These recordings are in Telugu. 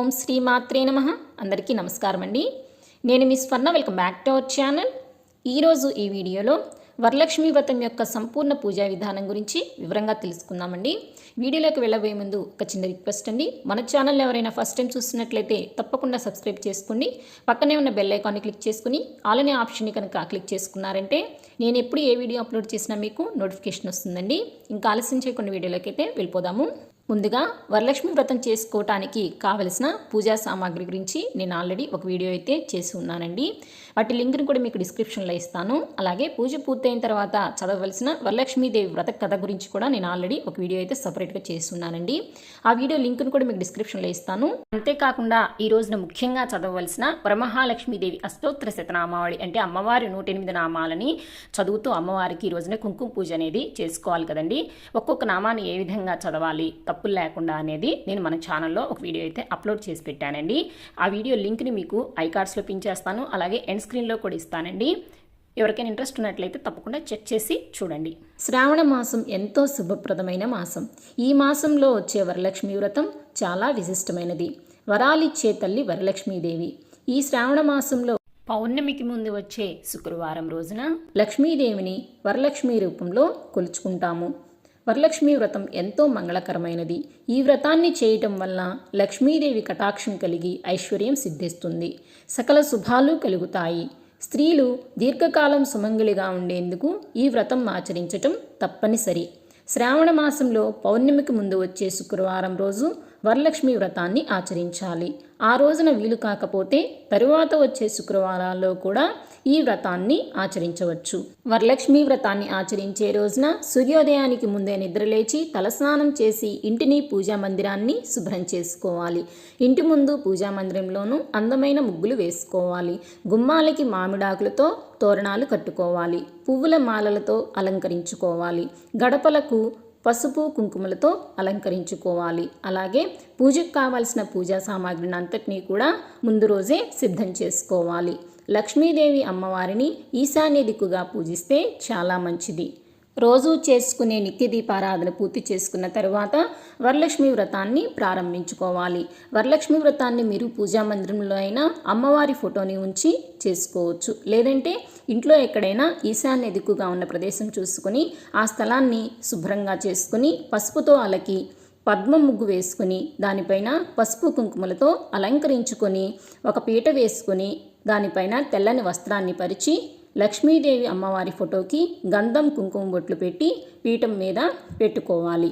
ఓం శ్రీ మాత్రే నమః. అందరికీ నమస్కారం అండి. నేను మీ స్వర్ణ. Welcome back to our channel. ఈరోజు ఈ వీడియోలో వరలక్ష్మి వ్రతం యొక్క సంపూర్ణ పూజా విధానం గురించి వివరంగా తెలుసుకుందామండి. వీడియోలోకి వెళ్ళబోయే ముందు ఒక చిన్న రిక్వెస్ట్ అండి. మన ఛానల్ ఎవరైనా ఫస్ట్ టైం చూస్తున్నట్లయితే తప్పకుండా సబ్స్క్రైబ్ చేసుకోండి. పక్కనే ఉన్న బెల్ ఐకాన్ని క్లిక్ చేసుకుని ఆల్ అనే ఆప్షన్ని కనుక క్లిక్ చేసుకున్నారంటే నేను ఎప్పుడు ఏ వీడియో అప్లోడ్ చేసినా మీకు నోటిఫికేషన్ వస్తుందండి. ఇంకా ఆలస్యం చేయకుండా వీడియోలోకి అయితే వెళ్ళిపోదాము. ముందుగా వరలక్ష్మి వ్రతం చేసుకోవటానికి కావలసిన పూజా సామాగ్రి గురించి నేను ఆల్రెడీ ఒక వీడియో అయితే చేసి ఉన్నానండి. వాటి లింక్ని కూడా మీకు డిస్క్రిప్షన్లో ఇస్తాను. అలాగే పూజ పూర్తయిన తర్వాత చదవవలసిన వరలక్ష్మీదేవి వ్రత కథ గురించి కూడా నేను ఆల్రెడీ ఒక వీడియో అయితే సపరేట్గా చేసి ఉన్నానండి. ఆ వీడియో లింక్ను కూడా మీకు డిస్క్రిప్షన్లో ఇస్తాను. అంతేకాకుండా ఈ రోజున ముఖ్యంగా చదవవలసిన వరమహాలక్ష్మీదేవి అష్టోత్తర శతనామావళి అంటే అమ్మవారి 108 నామాలని చదువుతూ అమ్మవారికి ఈ రోజున కుంకుమ పూజ అనేది చేసుకోవాలి కదండి. ఒక్కొక్క నామాన్ని ఏ విధంగా చదవాలి తప్పులు లేకుండా అనేది నేను మన ఛానల్లో ఒక వీడియో అయితే అప్లోడ్ చేసి పెట్టానండి. ఆ వీడియో లింక్ని మీకు ఐకార్డ్స్లో పిన్ చేస్తాను. అలాగే ఎండ్ స్క్రీన్లో కూడా ఇస్తానండి. ఎవరికైనా ఇంట్రెస్ట్ ఉన్నట్లయితే తప్పకుండా చెక్ చేసి చూడండి. శ్రావణ మాసం ఎంతో శుభప్రదమైన మాసం. ఈ మాసంలో వచ్చే వరలక్ష్మి వ్రతం చాలా విశిష్టమైనది. వరాలిచ్చే తల్లి వరలక్ష్మీదేవి. ఈ శ్రావణ మాసంలో పౌర్ణమికి ముందు వచ్చే శుక్రవారం రోజున లక్ష్మీదేవిని వరలక్ష్మి రూపంలో కొలుచుకుంటాము. వరలక్ష్మి వ్రతం ఎంతో మంగళకరమైనది. ఈ వ్రతాన్ని చేయటం వల్ల లక్ష్మీదేవి కటాక్షం కలిగి ఐశ్వర్యం సిద్ధిస్తుంది. సకల శుభాలు కలుగుతాయి. స్త్రీలు దీర్ఘకాలం సుమంగళిగా ఉండేందుకు ఈ వ్రతం ఆచరించటం తప్పనిసరి. శ్రావణ మాసంలో పౌర్ణమికి ముందు వచ్చే శుక్రవారం రోజు వరలక్ష్మి వ్రతాన్ని ఆచరించాలి. ఆ రోజున వీలు కాకపోతే తరువాత వచ్చే శుక్రవారాల్లో కూడా ఈ వ్రతాన్ని ఆచరించవచ్చు. వరలక్ష్మి వ్రతాన్ని ఆచరించే రోజున సూర్యోదయానికి ముందే నిద్రలేచి తలస్నానం చేసి ఇంటిని పూజా మందిరాన్ని శుభ్రం చేసుకోవాలి. ఇంటి ముందు పూజా మందిరంలోనూ అందమైన ముగ్గులు వేసుకోవాలి. గుమ్మాలకి మామిడాకులతో తోరణాలు కట్టుకోవాలి. పువ్వుల మాలలతో అలంకరించుకోవాలి. గడపలకు పసుపు కుంకుమలతో అలంకరించుకోవాలి. అలాగే పూజకు కావాల్సిన పూజా సామాగ్రిని అంతటినీ కూడా ముందు రోజే సిద్ధం చేసుకోవాలి. లక్ష్మీదేవి అమ్మవారిని ఈశాన్య దిక్కుగా పూజిస్తే చాలా మంచిది. రోజు చేసుకునే నిత్య దీపారాధన పూర్తి చేసుకున్న తరువాత వరలక్ష్మి వ్రతాన్ని ప్రారంభించుకోవాలి. వరలక్ష్మి వ్రతాన్ని మీరు పూజా మందిరంలో అయినా అమ్మవారి ఫోటోని ఉంచి చేసుకోవచ్చు. లేదంటే ఇంట్లో ఎక్కడైనా ఈశాన్య దిక్కుగా ఉన్న ప్రదేశం చూసుకొని ఆ స్థలాన్ని శుభ్రంగా చేసుకుని పసుపుతో అలకి పద్మ ముగ్గు వేసుకుని దానిపైన పసుపు కుంకుమలతో అలంకరించుకొని ఒక పీట వేసుకొని దానిపైన తెల్లని వస్త్రాన్ని పరిచి లక్ష్మీదేవి అమ్మవారి ఫోటోకి గంధం కుంకుమ బొట్లు పెట్టి పీఠం మీద పెట్టుకోవాలి.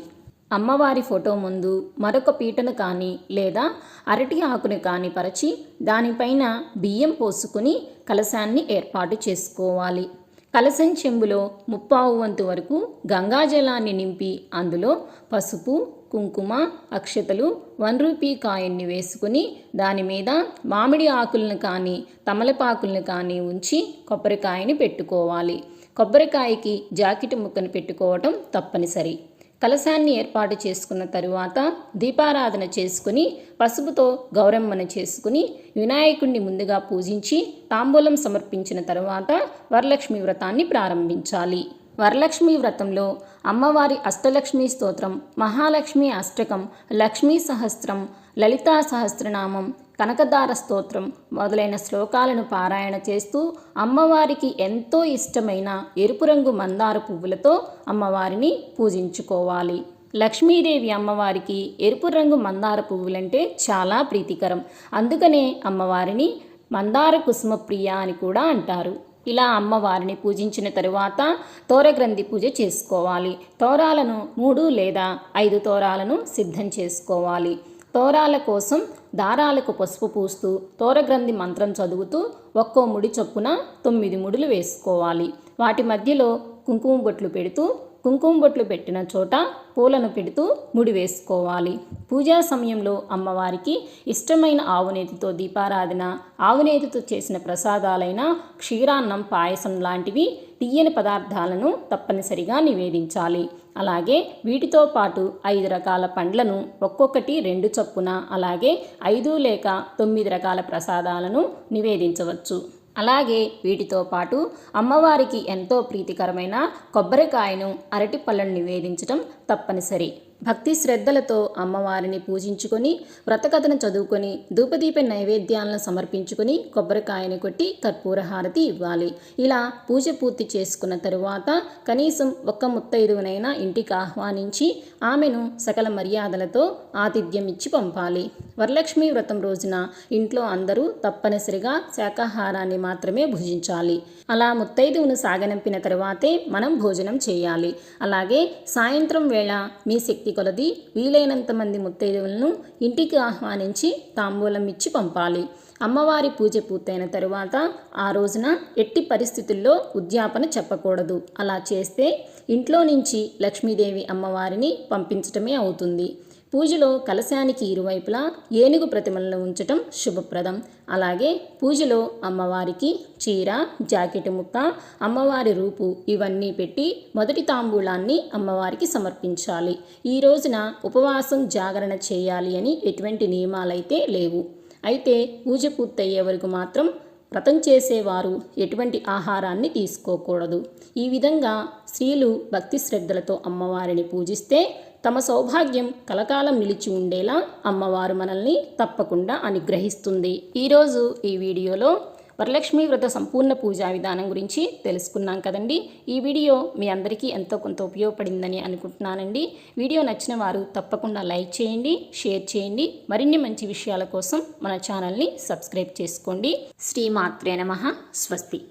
అమ్మవారి ఫోటో ముందు మరొక పీటను కానీ లేదా అరటి ఆకును కానీ పరిచి దానిపైన బియ్యం పోసుకుని కలశాన్ని ఏర్పాటు చేసుకోవాలి. కలశం చెంబులో 1/4 వంతు వరకు గంగాజలాన్ని నింపి అందులో పసుపు కుంకుమ అక్షతలు 1 రూపీ కాయిన్ని వేసుకుని దాని మీద మామిడి ఆకులను కానీ తమలపాకులను కానీ ఉంచి కొబ్బరికాయని పెట్టుకోవాలి. కొబ్బరికాయకి జాకెట్ ముక్కను పెట్టుకోవటం తప్పనిసరి. కలశాన్ని ఏర్పాటు చేసుకున్న తరువాత దీపారాధన చేసుకుని పసుపుతో గౌరమ్మను చేసుకుని వినాయకుడిని ముందుగా పూజించి తాంబూలం సమర్పించిన తరువాత వరలక్ష్మి వ్రతాన్ని ప్రారంభించాలి. వరలక్ష్మి వ్రతంలో అమ్మవారి అష్టలక్ష్మి స్తోత్రం, మహాలక్ష్మి అష్టకం, లక్ష్మీ సహస్రం, లలితా సహస్రనామం, కనకదార స్తోత్రం మొదలైన శ్లోకాలను పారాయణ చేస్తూ అమ్మవారికి ఎంతో ఇష్టమైన ఎరుపు రంగు మందార పువ్వులతో అమ్మవారిని పూజించుకోవాలి. లక్ష్మీదేవి అమ్మవారికి ఎరుపు రంగు మందార పువ్వులంటే చాలా ప్రీతికరం. అందుకనే అమ్మవారిని మందార కుసుమ ప్రియ అని కూడా అంటారు. ఇలా అమ్మవారిని పూజించిన తరువాత తోరగ్రంథి పూజ చేసుకోవాలి. తోరాలను 3 లేదా 5 తోరాలను సిద్ధం చేసుకోవాలి. తోరాల కోసం దారాలకు పసుపు పూస్తూ తోరగ్రంథి మంత్రం చదువుతూ ఒక్కో ముడి చొప్పున 9 ముడులు వేసుకోవాలి. వాటి మధ్యలో కుంకుమ బొట్లు పెడుతూ కుంకుమ బొట్లు పెట్టిన చోట పూలను పెడుతూ ముడి వేసుకోవాలి. పూజా సమయంలో అమ్మవారికి ఇష్టమైన ఆవునేతితో దీపారాధన, ఆవునేతితో చేసిన ప్రసాదాలైన క్షీరాన్నం, పాయసం లాంటివి తీయని పదార్థాలను తప్పనిసరిగా నివేదించాలి. అలాగే వీటితో పాటు 5 రకాల పండ్లను ఒక్కొక్కటి 2 చొప్పున అలాగే 5 లేక 9 రకాల ప్రసాదాలను నివేదించవచ్చు. అలాగే వీటితో పాటు అమ్మవారికి ఎంతో ప్రీతికరమైన కొబ్బరికాయను, అరటి పళ్ళను నివేదించడం తప్పనిసరి. భక్తి శ్రద్ధలతో అమ్మవారిని పూజించుకొని వ్రతకథను చదువుకొని ధూపదీప నైవేద్యాలను సమర్పించుకొని కొబ్బరికాయని కొట్టి కర్పూర హారతి ఇవ్వాలి. ఇలా పూజ పూర్తి చేసుకున్న తరువాత కనీసం ఒక్క ముత్తైదువునైనా ఇంటికి ఆహ్వానించి ఆమెను సకల మర్యాదలతో ఆతిథ్యం ఇచ్చి పంపాలి. వరలక్ష్మి వ్రతం రోజున ఇంట్లో అందరూ తప్పనిసరిగా శాకాహారాన్ని మాత్రమే భుజించాలి. అలా ముత్తైదువును సాగనంపిన తరువాతే మనం భోజనం చేయాలి. అలాగే సాయంత్రం వేళ మీ శక్తి కొలది వీలైనంత మంది ముత్తైదువులను ఇంటికి ఆహ్వానించి తాంబూలం ఇచ్చి పంపాలి. అమ్మవారి పూజ పూర్తయిన తరువాత ఆ రోజున ఎట్టి పరిస్థితుల్లో ఉద్యాపన చెప్పకూడదు. అలా చేస్తే ఇంట్లో నుంచి లక్ష్మీదేవి అమ్మవారిని పంపించటమే అవుతుంది. పూజలో కలశానికి ఇరువైపులా ఏనుగు ప్రతిమలను ఉంచటం శుభప్రదం. అలాగే పూజలో అమ్మవారికి చీర, జాకెట్ ముక్క, అమ్మవారి రూపు ఇవన్నీ పెట్టి మొదటి తాంబూలాన్ని అమ్మవారికి సమర్పించాలి. ఈ రోజున ఉపవాసం జాగరణ చేయాలి అని ఎటువంటి నియమాలైతే లేవు. అయితే పూజ పూర్తయ్యే వరకు మాత్రం వ్రతం చేసేవారు ఎటువంటి ఆహారాన్ని తీసుకోకూడదు. ఈ విధంగా స్త్రీలు భక్తి శ్రద్ధలతో అమ్మవారిని పూజిస్తే తమ సౌభాగ్యం కలకాలం నిలిచి ఉండేలా అమ్మవారు మనల్ని తప్పకుండా అనుగ్రహిస్తుంది. ఈరోజు ఈ వీడియోలో వరలక్ష్మి వ్రత సంపూర్ణ పూజా విధానం గురించి తెలుసుకున్నాం కదండి. ఈ వీడియో మీ అందరికీ ఎంతో కొంత ఉపయోగపడిందని అనుకుంటున్నానండి. వీడియో నచ్చిన వారు తప్పకుండా లైక్ చేయండి, షేర్ చేయండి. మరిన్ని మంచి విషయాల కోసం మన ఛానల్ని సబ్స్క్రైబ్ చేసుకోండి. శ్రీమాత్రే నమః. స్వస్తి.